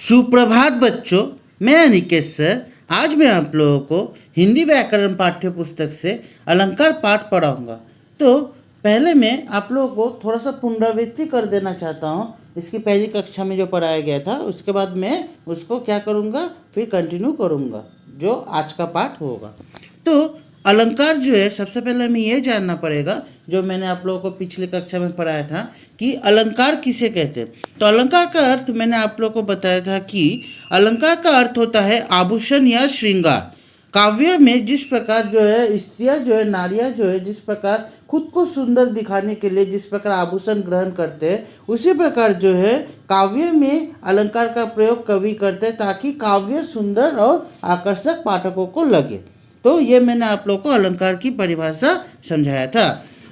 सुप्रभात बच्चों, मैं अनिकेत सर। आज मैं आप लोगों को हिंदी व्याकरण पाठ्य पुस्तक से अलंकार पाठ पढ़ाऊंगा। तो पहले मैं आप लोगों को थोड़ा सा पुनरावृत्ति कर देना चाहता हूँ। इसकी पहली कक्षा में जो पढ़ाया गया था उसके बाद मैं उसको क्या करूँगा, फिर कंटिन्यू करूँगा जो आज का पाठ होगा। तो अलंकार जो है, सबसे पहले हमें ये जानना पड़ेगा, जो मैंने आप लोगों को पिछली कक्षा में पढ़ाया था कि अलंकार किसे कहते हैं। तो अलंकार का अर्थ मैंने आप लोगों को बताया था कि अलंकार का अर्थ होता है आभूषण या श्रृंगार। काव्य में जिस प्रकार जो है स्त्रियां जो है, नारियां जो है, जिस प्रकार खुद को सुंदर दिखाने के लिए जिस प्रकार आभूषण ग्रहण करते हैं, उसी प्रकार जो है काव्य में अलंकार का प्रयोग कवि करते हैं ताकि काव्य सुंदर और आकर्षक पाठकों को लगे। तो ये मैंने आप लोगों को अलंकार की परिभाषा समझाया था।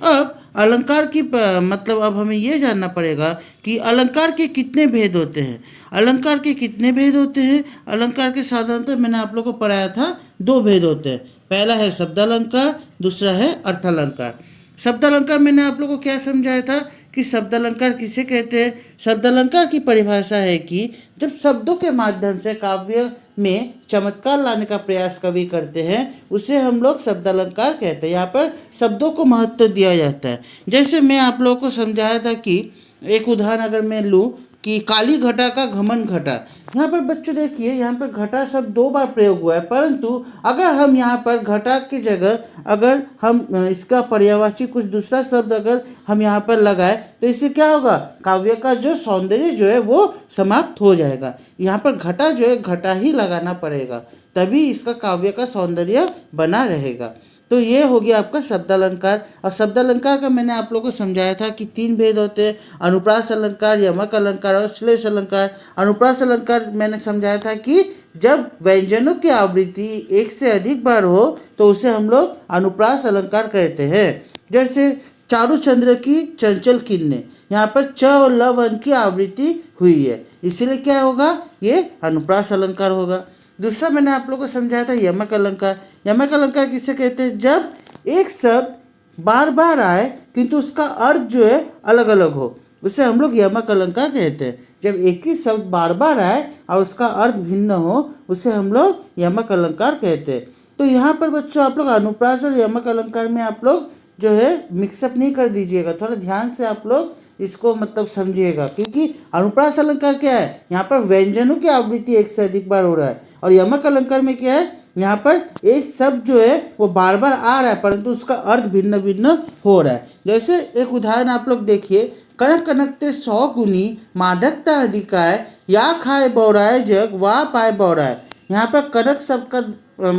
अब अलंकार की मतलब अब हमें ये जानना पड़ेगा कि अलंकार के कितने भेद होते हैं। अलंकार के कितने भेद होते हैं? अलंकार के साधारणतः मैंने आप लोगों को पढ़ाया था, दो भेद होते हैं। पहला है शब्दालंकार, दूसरा है अर्थालंकार। शब्दालंकार मैंने आप लोगों को क्या समझाया था कि शब्दालंकार किसे कहते हैं। शब्दालंकार की परिभाषा है कि जब शब्दों के माध्यम से काव्य में चमत्कार लाने का प्रयास कवि करते हैं, उसे हम लोग शब्दालंकार कहते हैं। यहाँ पर शब्दों को महत्व दिया जाता है। जैसे मैं आप लोगों को समझाया था कि एक उदाहरण अगर मैं लूँ कि काली घटा का घमंड घटा। यहाँ पर बच्चों देखिए, यहाँ पर घटा शब्द दो बार प्रयोग हुआ है, परंतु अगर हम यहाँ पर घटा की जगह अगर हम इसका पर्यायवाची कुछ दूसरा शब्द अगर हम यहाँ पर लगाए तो इससे क्या होगा, काव्य का जो सौंदर्य जो है वो समाप्त हो जाएगा। यहाँ पर घटा जो है घटा ही लगाना पड़ेगा, तभी इसका काव्य का सौंदर्य बना रहेगा। तो ये हो गया आपका शब्दालंकार। और शब्दालंकार का मैंने आप लोगों को समझाया था कि तीन भेद होते हैं, अनुप्रास अलंकार, यमक अलंकार और श्लेष अलंकार। अनुप्रास अलंकार मैंने समझाया था कि जब व्यंजनों की आवृत्ति एक से अधिक बार हो तो उसे हम लोग अनुप्रास अलंकार कहते हैं। जैसे चारुचंद्र की चंचल किन्ने, यहाँ पर च और ल वर्ण की आवृत्ति हुई है, इसीलिए क्या होगा, ये अनुप्रास अलंकार होगा। दूसरा मैंने आप लोगों को समझाया था यमक अलंकार। यमक अलंकार किसे कहते हैं? जब एक शब्द बार बार आए किंतु उसका अर्थ जो है अलग अलग हो, उसे हम लोग यमक अलंकार कहते हैं। जब एक ही शब्द बार बार आए और उसका अर्थ भिन्न हो, उसे हम लोग यमक अलंकार कहते हैं। तो यहाँ पर बच्चों आप लोग अनुप्रास और यमक अलंकार में आप लोग जो है मिक्सअप नहीं कर दीजिएगा, थोड़ा ध्यान से आप लोग इसको मतलब समझिएगा, क्योंकि अनुप्रास अलंकार क्या है, यहाँ पर व्यंजनों की आवृत्ति एक से अधिक बार हो रहा है। और यमक अलंकार में क्या है, यहाँ पर एक शब्द जो है वो बार बार आ रहा है परंतु उसका अर्थ भिन्न भिन्न हो रहा है। जैसे एक उदाहरण आप लोग देखिए, कनक कनकते 100 गुनी मादकता अधिकाय, या खाए बौराए जग वाह पाए बौराए। यहाँ पर कनक शब्द का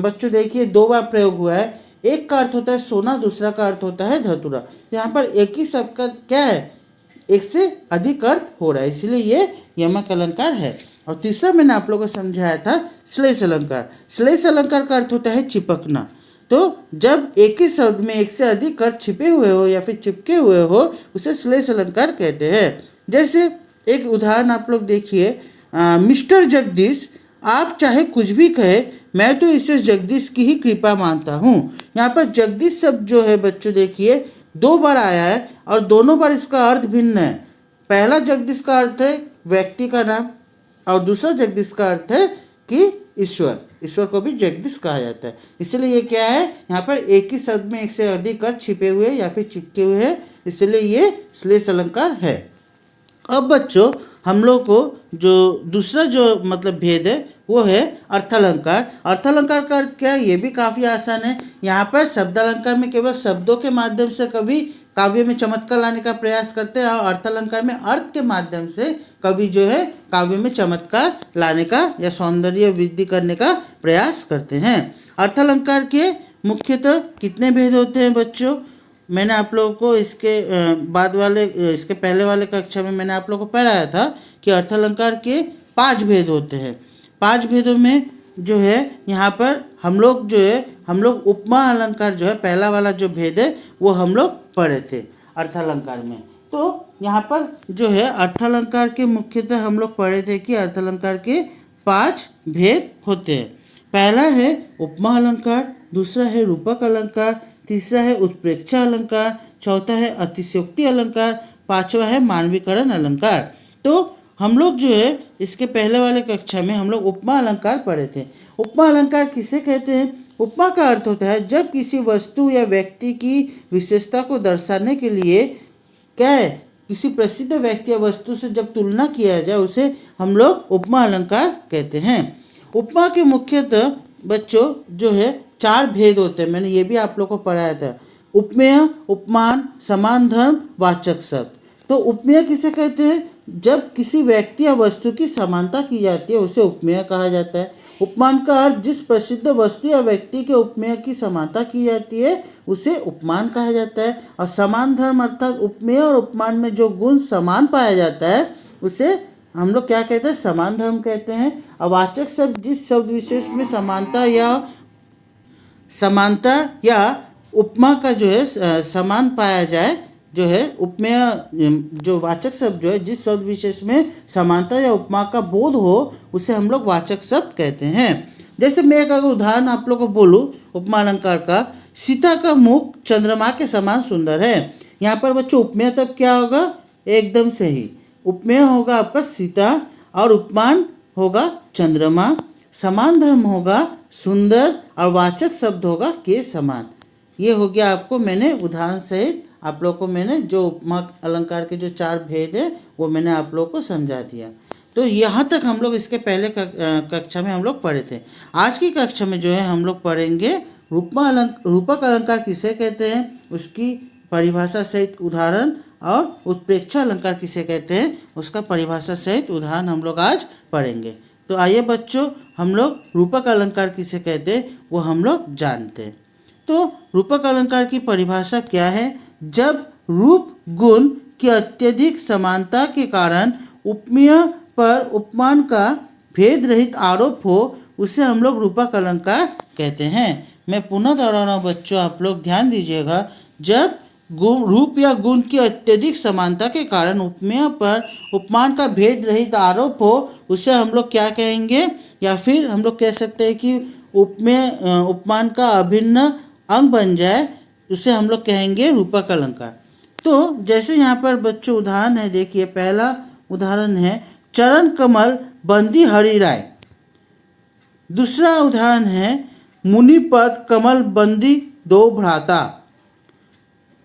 बच्चों देखिए दो बार प्रयोग हुआ है। एक का अर्थ होता है सोना, दूसरा का अर्थ होता है धतूरा। यहाँ पर एक ही शब्द का क्या है, एक से अधिक अर्थ हो रहा है, इसलिए ये यमक अलंकार है। और तीसरा मैंने आप लोगों को समझाया था श्लेष अलंकार। श्लेष अलंकार का अर्थ होता है चिपकना। तो जब एक ही शब्द में एक से अधिक अर्थ छिपे हुए हो या फिर चिपके हुए हो, उसे श्लेष अलंकार कहते हैं। जैसे एक उदाहरण आप लोग देखिए, मिस्टर जगदीश आप चाहे कुछ भी कहे, मैं तो इसे जगदीश की ही कृपा मानता हूँ। यहाँ पर जगदीश शब्द जो है बच्चों देखिए दो बार आया है और दोनों बार इसका अर्थ भिन्न है। पहला जगदीश का अर्थ है व्यक्ति का नाम और दूसरा जगदीश का अर्थ है कि ईश्वर को भी जगदीश कहा जाता है। इसलिए ये क्या है, यहाँ पर एक ही शब्द में एक से अधिक अर्थ छिपे हुए या फिर चिपके हुए हैं, इसलिए ये श्लेष अलंकार है। अब बच्चों हम लोग को जो दूसरा जो मतलब भेद है वो है अर्थालंकार। अर्थालंकार का अर्थ क्या है, ये भी काफ़ी आसान है। यहाँ पर शब्दालंकार में केवल शब्दों के माध्यम से कवि काव्य में चमत्कार लाने का प्रयास करते हैं, और अर्थालंकार में अर्थ के माध्यम से कवि जो है काव्य में चमत्कार लाने का या सौंदर्य वृद्धि करने का प्रयास करते हैं। अर्थालंकार के मुख्यतः कितने भेद होते हैं बच्चों? मैंने आप लोगों को इसके पहले वाले कक्षा में मैंने आप लोगों को पढ़ाया था कि अर्थालंकार के 5 भेद होते हैं। 5 भेदों में जो है यहाँ पर हम लोग उपमा अलंकार जो है पहला वाला जो भेद है वो हम लोग पढ़े थे अर्थालंकार में। तो यहाँ पर जो है अर्थालंकार के मुख्यतः हम लोग पढ़े थे कि अर्थालंकार के 5 भेद होते हैं। पहला है उपमा अलंकार, दूसरा है रूपक अलंकार, तीसरा है उत्प्रेक्षा अलंकार, चौथा है अतिशयोक्ति अलंकार, पांचवा है मानवीकरण अलंकार। तो हम लोग जो है इसके पहले वाले कक्षा में हम लोग उपमा अलंकार पढ़े थे। उपमा अलंकार किसे कहते हैं? उपमा का अर्थ होता है जब किसी वस्तु या व्यक्ति की विशेषता को दर्शाने के लिए क्या है, किसी प्रसिद्ध व्यक्ति या वस्तु से जब तुलना किया जाए उसे हम लोग उपमा अलंकार कहते हैं। उपमा के मुख्यतः बच्चों जो है 4 भेद होते हैं, मैंने ये भी आप लोग को पढ़ाया था। उपमेय, उपमान, समान धर्म, वाचक शब्द। तो उपमेय किसे कहते हैं? जब किसी व्यक्ति या वस्तु की समानता की जाती है उसे उपमेय कहा जाता है। उपमान का अर्थ जिस प्रसिद्ध वस्तु या व्यक्ति के उपमेय की समानता की जाती है उसे उपमान कहा जाता है। और समान धर्म अर्थात उपमेय और उपमान में जो गुण समान पाया जाता है उसे हम लोग क्या कहते हैं? समान धर्म कहते हैं। और वाचक शब्द जिस शब्द विशेष में समानता या उपमा का जो है समान पाया जाए, जो है उपमेय, जो वाचक शब्द जो है जिस शब्द विशेष में समानता या उपमा का बोध हो उसे हम लोग वाचक शब्द कहते हैं। जैसे मैं एक अगर उदाहरण आप लोग को बोलूँ उपमा अलंकार का, सीता का मुख चंद्रमा के समान सुंदर है। यहाँ पर बच्चों उपमेय तब क्या होगा? एकदम सही, उपमेय होगा आपका सीता और उपमान होगा चंद्रमा, समान धर्म होगा सुंदर और वाचक शब्द होगा के समान। ये हो गया आपको मैंने उदाहरण सहित आप लोग को मैंने जो उपमा अलंकार के जो 4 भेद है वो मैंने आप लोग को समझा दिया। तो यहाँ तक हम लोग इसके पहले कक्षा में हम लोग पढ़े थे। आज की कक्षा में जो है हम लोग पढ़ेंगे रूपक अलंकार किसे कहते हैं, उसकी परिभाषा सहित उदाहरण, और उत्प्रेक्षा अलंकार किसे कहते हैं उसका परिभाषा सहित उदाहरण हम लोग आज पढ़ेंगे। तो आइए बच्चों हम लोग रूपक अलंकार किसे कहते हैं वो हम लोग जानते हैं। तो रूपक अलंकार की परिभाषा क्या है? जब रूप गुण की अत्यधिक समानता के कारण उपमेय पर उपमान का भेद रहित आरोप हो उसे हम लोग रूपक अलंकार कहते हैं। मैं पुनः दोहरा रहा हूँ बच्चों, आप लोग ध्यान दीजिएगा। जब रूप या गुण की अत्यधिक समानता के कारण उपमेय पर उपमान का भेद रहित आरोप हो उसे हम लोग क्या कहेंगे? या फिर हम लोग कह सकते हैं कि उपमेय उपमान का अभिन्न अंग बन जाए उसे हम लोग कहेंगे रूपक अलंकार। तो जैसे यहाँ पर बच्चों उदाहरण है, देखिए पहला उदाहरण है चरण कमल बंदी हरि राय। दूसरा उदाहरण है मुनिपद कमल बंदी दो भ्राता।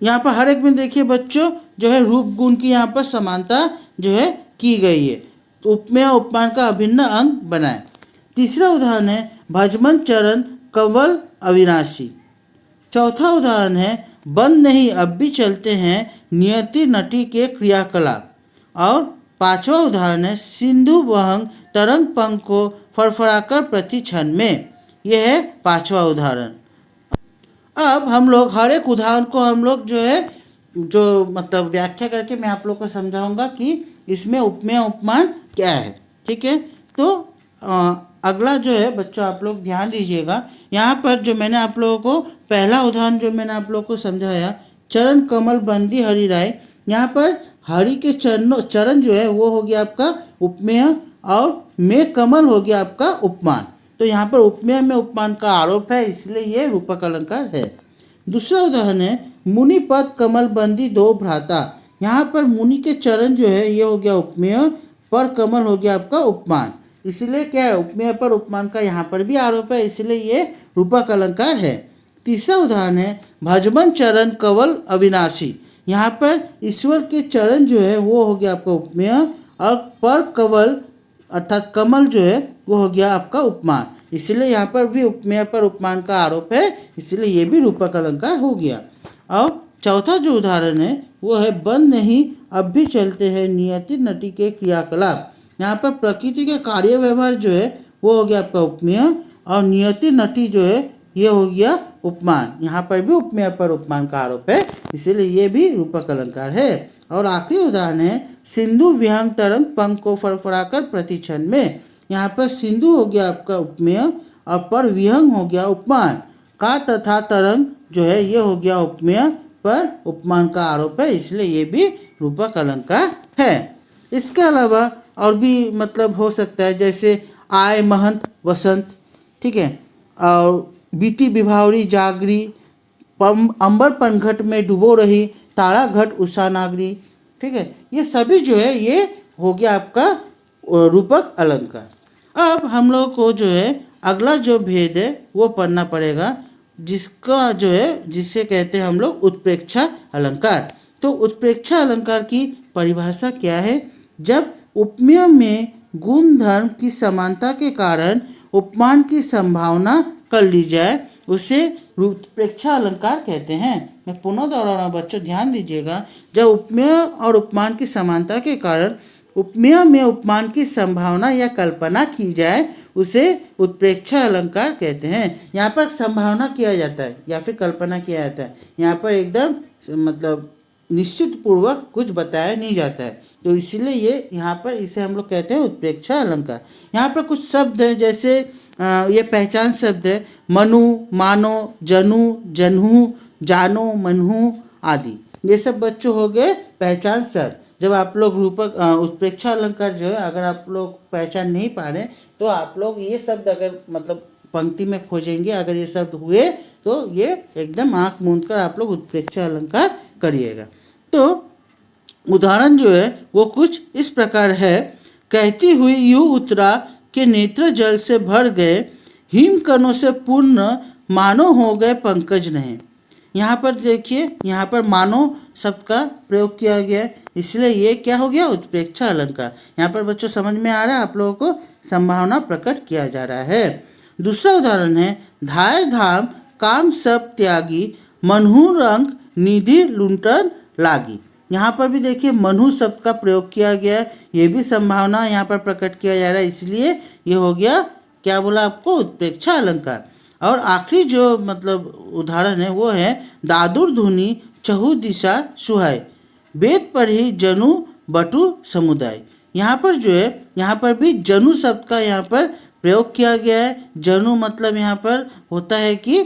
यहाँ पर हर एक में देखिए बच्चों जो है रूप गुण की यहाँ पर समानता जो है की गई है, तो उपमेय उपमान का अभिन्न अंग बनाए। तीसरा उदाहरण है भजमन चरण कंवल अविनाशी। चौथा उदाहरण है बंद नहीं अब भी चलते हैं नियति नटी के क्रियाकलाप। और पांचवा उदाहरण है सिंधु वहंग तरंग पंख को फड़फड़ाकर प्रति क्षण में। यह है पांचवा उदाहरण। अब हम लोग हर एक उदाहरण को हम लोग जो है जो मतलब व्याख्या करके मैं आप लोग को समझाऊंगा कि इसमें उपमेय उपमान क्या है। ठीक है, तो अगला जो है बच्चों आप लोग ध्यान दीजिएगा। यहाँ पर जो मैंने आप लोगों को पहला उदाहरण जो मैंने आप लोगों को समझाया चरण कमल बंदी हरि राय, यहाँ पर हरि के चरण जो है वो हो गया आपका उपमेय और में कमल हो गया आपका उपमान। तो यहाँ पर उपमेय में उपमान का आरोप है, इसलिए ये रूपक अलंकार है। दूसरा उदाहरण है मुनि पद कमल बंदी दो भ्राता। यहाँ पर मुनि के चरण जो है ये हो गया उपमेय, पर कमल हो गया आपका उपमान, इसलिए क्या है उपमेय पर उपमान का यहाँ पर भी आरोप है, इसलिए ये रूपक अलंकार है। तीसरा उदाहरण है भजमन चरण कंवल अविनाशी। यहाँ पर ईश्वर के चरण जो है वो हो गया आपका उपमेय और पर कंवल अर्थात कमल जो है वो हो गया आपका उपमान, इसलिए यहाँ पर भी उपमेय पर उपमान का आरोप है, इसलिए ये भी रूपक अलंकार हो गया। और चौथा जो उदाहरण है वो है बंद नहीं अब भी चलते हैं नियति नटी के क्रियाकलाप। यहाँ पर प्रकृति के कार्य व्यवहार जो है वो हो गया आपका उपमेय और नियति नटी जो है ये हो गया उपमान, यहाँ पर भी उपमेय पर उपमान का आरोप है, इसीलिए ये भी रूपक अलंकार है। और आखिरी उदाहरण है सिंधु विहंग तरंग पंख को फड़फड़ाकर प्रति क्षण में। यहाँ पर सिंधु हो गया आपका उपमेय और पर विहंग हो गया उपमान, का तथा तरंग जो है ये हो गया उपमेय पर उपमान का आरोप है, इसलिए ये भी रूपक अलंकार है। इसके अलावा और भी मतलब हो सकता है जैसे आय महंत वसंत, ठीक है, और बीती विभावरी जागरी, अंबर पनघट में डुबो रही तारा घट उषा नागरी। ठीक है, ये सभी जो है ये हो गया आपका रूपक अलंकार। अब हम लोग को जो है अगला जो भेद है वो पढ़ना पड़ेगा, जिसका जो है जिसे कहते हैं हम लोग उत्प्रेक्षा अलंकार। तो उत्प्रेक्षा अलंकार की परिभाषा क्या है? जब उपमेय में गुण धर्म की समानता के कारण उपमान की संभावना कर ली जाए उसे उत्प्रेक्षा अलंकार कहते हैं। मैं पुनः दोहरा रहा हूँ बच्चों, ध्यान दीजिएगा। जब उपमेय और उपमान की समानता के कारण उपमेय में उपमान की संभावना या कल्पना की जाए उसे उत्प्रेक्षा अलंकार कहते हैं। यहाँ पर संभावना किया जाता है या फिर कल्पना किया जाता है, यहाँ पर एकदम मतलब निश्चित पूर्वक कुछ बताया नहीं जाता है, तो इसीलिए ये यहाँ पर इसे हम लोग कहते हैं उत्प्रेक्षा अलंकार। यहाँ पर कुछ शब्द हैं, जैसे ये पहचान शब्द है मनु, मानो, जनु, जन्हू, जानो, मनहू आदि। ये सब बच्चों हो गए पहचान शब्द। जब आप लोग रूपक उत्प्रेक्षा अलंकार जो है अगर आप लोग पहचान नहीं पा रहे तो आप लोग ये शब्द अगर मतलब पंक्ति में खोजेंगे, अगर ये शब्द हुए तो ये एकदम आंख मूंद कर आप लोग उत्प्रेक्षा अलंकार करिएगा। तो उदाहरण जो है वो कुछ इस प्रकार है। कहती हुई यूं उतरा के नेत्र जल से भर गए, हिम कणों से पूर्ण मानो हो गए पंकज नहीं। यहाँ पर देखिए, यहाँ पर मानो शब्द का प्रयोग किया गया है, इसलिए ये क्या हो गया? उत्प्रेक्षा अलंकार। यहाँ पर बच्चों समझ में आ रहा है, आप लोगों को संभावना प्रकट किया जा रहा है। दूसरा उदाहरण है धाय धाम काम सब त्यागी, मनहु रंग निधि लुंटन लागी। यहाँ पर भी देखिए मनहु शब्द का प्रयोग किया गया है, ये भी संभावना यहाँ पर प्रकट किया जा रहा है, इसलिए ये हो गया क्या बोला आपको? उत्प्रेक्षा अलंकार। और आखिरी जो मतलब उदाहरण है वो है दादुर धुनी चहु दिशा सुहाय, वेद पढ़ी जनु बटु समुदाय। यहाँ पर जो है यहाँ पर भी जनु शब्द का यहाँ पर प्रयोग किया गया है। जनु मतलब यहाँ पर होता है कि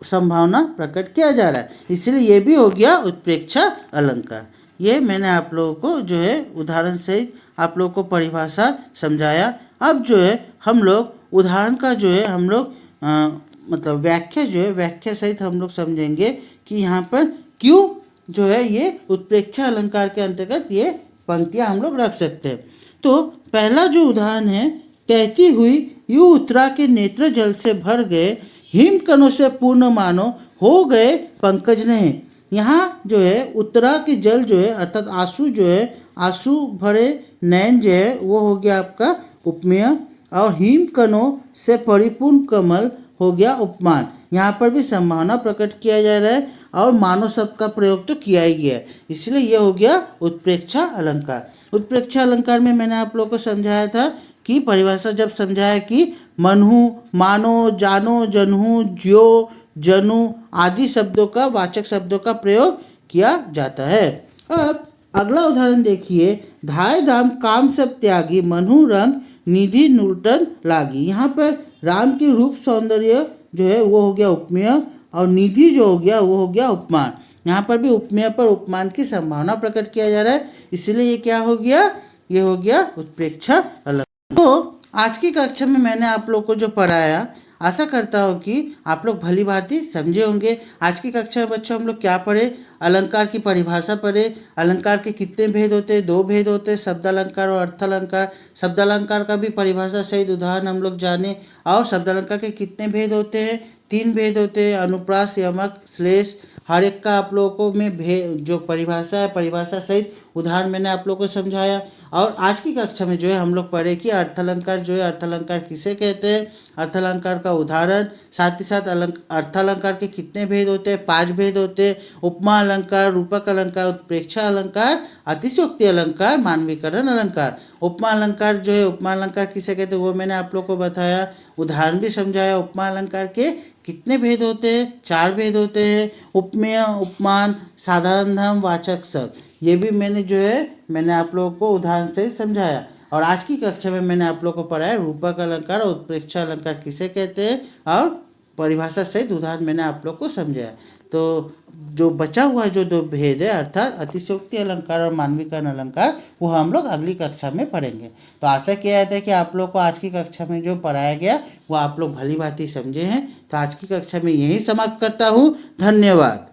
संभावना प्रकट किया जा रहा है, इसलिए ये भी हो गया उत्प्रेक्षा अलंकार। ये मैंने आप लोगों को जो है उदाहरण सहित आप लोगों को परिभाषा समझाया। अब जो है हम लोग उदाहरण का जो है हम लोग मतलब व्याख्या जो है व्याख्या सहित हम लोग समझेंगे कि यहाँ पर क्यों जो है ये उत्प्रेक्षा अलंकार के अंतर्गत ये पंक्तियाँ हम लोग रख सकते हैं। तो पहला जो उदाहरण है, कहती हुई यूं उतरा के नेत्र जल से भर गए, हिम कणों से पूर्ण मानो हो गए पंकज नहीं। यहाँ जो है उत्तरा के जल जो है अर्थात आंसू जो है, आंसू भरे नयन जो है वो हो गया आपका उपमेय, और हिम कणों से परिपूर्ण कमल हो गया उपमान। यहाँ पर भी संभावना प्रकट किया जा रहा है और मानव शब्द का प्रयोग तो किया ही गया है, इसलिए यह हो गया उत्प्रेक्षा अलंकार। उत्प्रेक्षा अलंकार में मैंने आप लोगों को समझाया था कि परिभाषा जब समझाया कि मनहु, मानो, जानो, जन्हू, ज्यो, जनु आदि शब्दों का वाचक शब्दों का प्रयोग किया जाता है। अब अगला उदाहरण देखिए, धाय धाम काम सब त्यागी, मनहु रंग निधि लुंटन लागी। यहाँ पर राम की रूप सौंदर्य जो है वो हो गया उपमेय, और निधि जो हो गया वो हो गया उपमान। यहाँ पर भी उपमेय पर उपमान की संभावना प्रकट किया जा रहा है, इसलिए ये क्या हो गया? ये हो गया उत्प्रेक्षा अलंकार। तो आज की कक्षा में मैंने आप लोग को जो पढ़ाया, आशा करता हूँ कि आप लोग भली भांति समझे होंगे। आज की कक्षा में बच्चों हम लोग क्या पढ़े? अलंकार की परिभाषा पढ़े। अलंकार के कितने भेद होते हैं? 2 भेद होते हैं, शब्द अलंकार और अर्थ अलंकार। शब्द अलंकार का भी परिभाषा सहित उदाहरण हम लोग जाने। और शब्द अलंकार के कितने भेद होते हैं? 3 भेद होते हैं, अनुप्रास, यमक, श्लेष। हर एक का आप लोगों को में भेद जो परिभाषा है, परिभाषा सहित उदाहरण मैंने आप लोगों को समझाया। और आज की कक्षा में जो है हम लोग पढ़े कि अर्थालंकार जो है, अर्थालंकार किसे कहते हैं, अर्थालंकार का उदाहरण, साथ ही साथ अर्थालंकार के कितने भेद होते हैं? 5 भेद होते हैं, उपमा अलंकार, रूपक अलंकार, उत्प्रेक्षा अलंकार, अतिशयोक्ति अलंकार, मानवीकरण अलंकार। उपमा अलंकार जो है, उपमा अलंकार किसे कहते हैं वो मैंने आप लोग को बताया, उदाहरण भी समझाया। उपमा अलंकार के कितने भेद होते हैं? 4 भेद होते हैं, उपमेय, उपमान, साधारण धर्म, वाचक शब्द। ये भी मैंने आप लोगों को उदाहरण से समझाया। और आज की कक्षा में मैंने आप लोगों को पढ़ाया रूपक अलंकार और उत्प्रेक्षा अलंकार किसे कहते हैं, और परिभाषा सहित उदाहरण मैंने आप लोग को समझाया। तो जो बचा हुआ जो 2 भेद है अर्थात अतिशयोक्ति अलंकार और मानवीकरण अलंकार, वो हम लोग अगली कक्षा में पढ़ेंगे। तो आशा किया जाता है कि आप लोग को आज की कक्षा में जो पढ़ाया गया वो आप लोग भली भांति समझे हैं। तो आज की कक्षा में यही समाप्त करता हूँ। धन्यवाद।